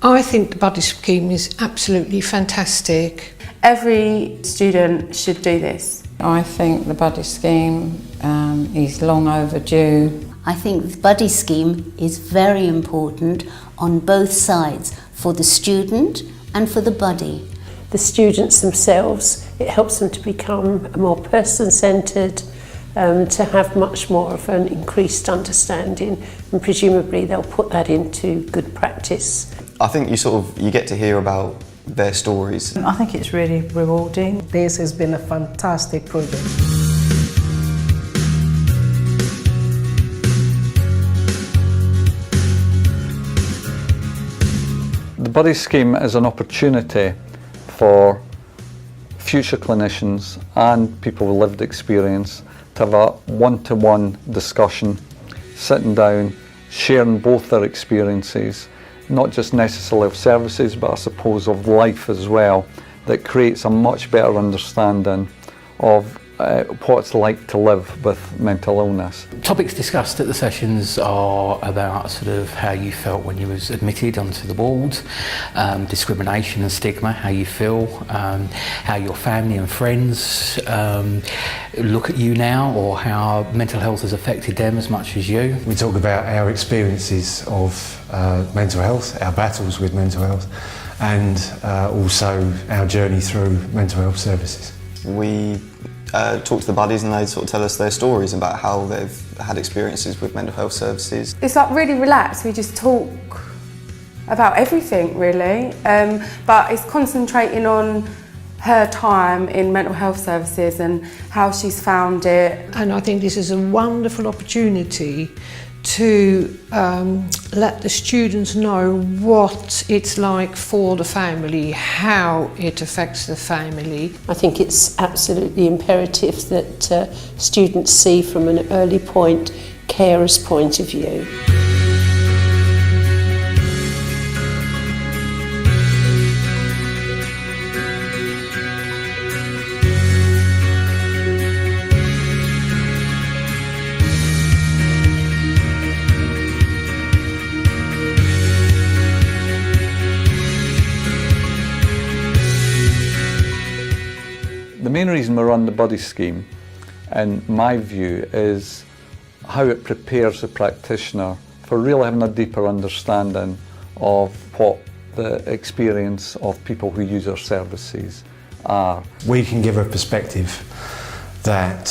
I think the buddy scheme is absolutely fantastic. Every student should do this. I think the buddy scheme is long overdue. I think the buddy scheme is very important on both sides, for the student and for the buddy. The students themselves, it helps them to become more person-centred, to have much more of an increased understanding, and presumably they'll put that into good practice. I think you get to hear about their stories. I think it's really rewarding. This has been a fantastic project. The buddy scheme is an opportunity for future clinicians and people with lived experience to have a one-to-one discussion, sitting down, sharing both their experiences, not just necessarily of services, but I suppose of life as well, that creates a much better understanding of what it's like to live with mental illness. Topics discussed at the sessions are about sort of how you felt when you was admitted onto the wards, discrimination and stigma, how you feel, how your family and friends look at you now, or how mental health has affected them as much as you. We talk about our experiences of mental health, our battles with mental health, and also our journey through mental health services. We talk to the buddies and they sort of tell us their stories about how they've had experiences with mental health services. It's like really relaxed, we just talk about everything really, but it's concentrating on her time in mental health services and how she's found it. And I think this is a wonderful opportunity to let the students know what it's like for the family, how it affects the family. I think it's absolutely imperative that students see from an early point carers' point of view. The main reason we run the buddy scheme, in my view, is how it prepares the practitioner for really having a deeper understanding of what the experience of people who use our services are. We can give a perspective that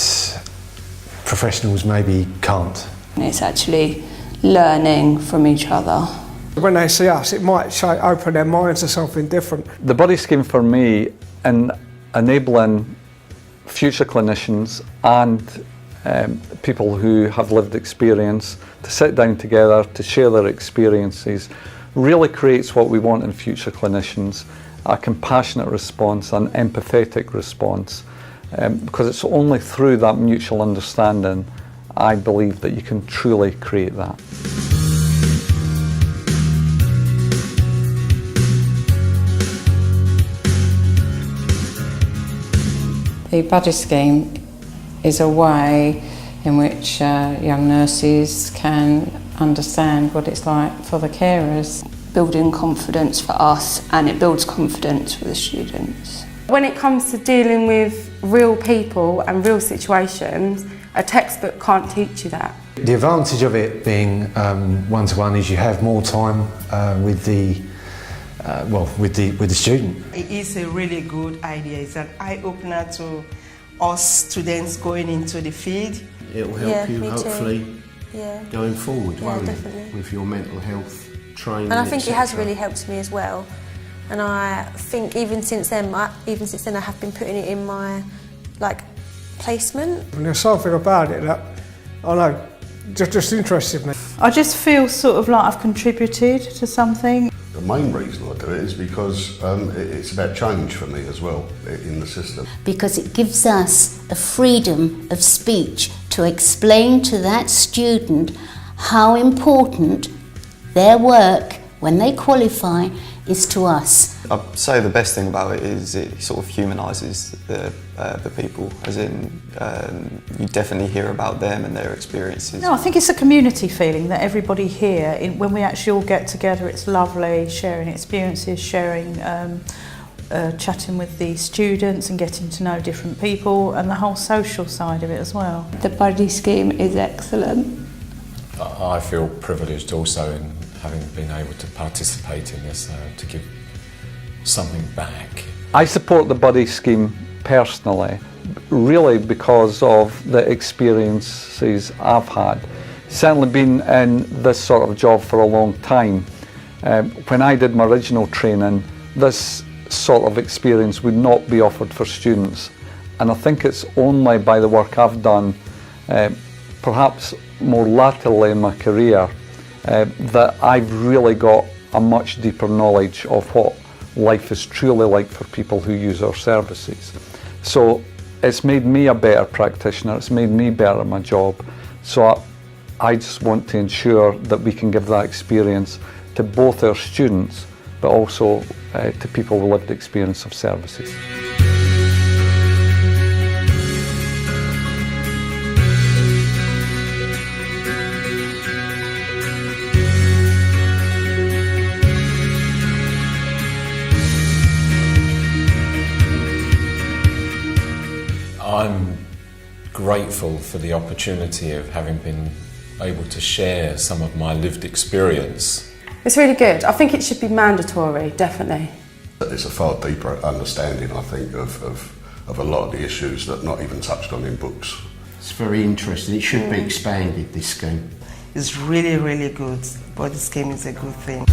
professionals maybe can't. It's actually learning from each other. When they see us, it might open their minds to something different. The buddy scheme for me, in enabling future clinicians and people who have lived experience to sit down together to share their experiences, really creates what we want in future clinicians: a compassionate response, an empathetic response, because it's only through that mutual understanding, I believe, that you can truly create that. The buddy scheme is a way in which young nurses can understand what it's like for the carers. Building confidence for us, and it builds confidence for the students. When it comes to dealing with real people and real situations, a textbook can't teach you that. The advantage of it being one-to-one is you have more time with the student. It is a really good idea. It's an eye-opener to us students going into the field. It will help you hopefully going forward, won't it, with your mental health training. And I think it has really helped me as well. And I think even since then I have been putting it in my placement. And there's something about it that I know just interested me. I just feel sort of like I've contributed to something. The main reason I do it is because it's about change for me as well in the system. Because it gives us the freedom of speech to explain to that student how important their work, when they qualify, is to us. I'd say the best thing about it is it sort of humanises the people, as in you definitely hear about them and their experiences. No, I think it's a community feeling that everybody here, when we actually all get together, it's lovely, sharing experiences, sharing, chatting with the students and getting to know different people, and the whole social side of it as well. The buddy scheme is excellent. I feel privileged also in having been able to participate in this, to give something back. I support the buddy scheme personally, really because of the experiences I've had. Certainly been in this sort of job for a long time. When I did my original training, this sort of experience would not be offered for students, and I think it's only by the work I've done, perhaps more latterly in my career, that I've really got a much deeper knowledge of what life is truly like for people who use our services. So it's made me a better practitioner, it's made me better at my job. So I just want to ensure that we can give that experience to both our students, but also to people with lived experience of services. I'm grateful for the opportunity of having been able to share some of my lived experience. It's really good. I think it should be mandatory, definitely. It's a far deeper understanding, I think, of a lot of the issues that are not even touched on in books. It's very interesting. It should be expanded, this scheme. It's really, really good. Body scheme is a good thing.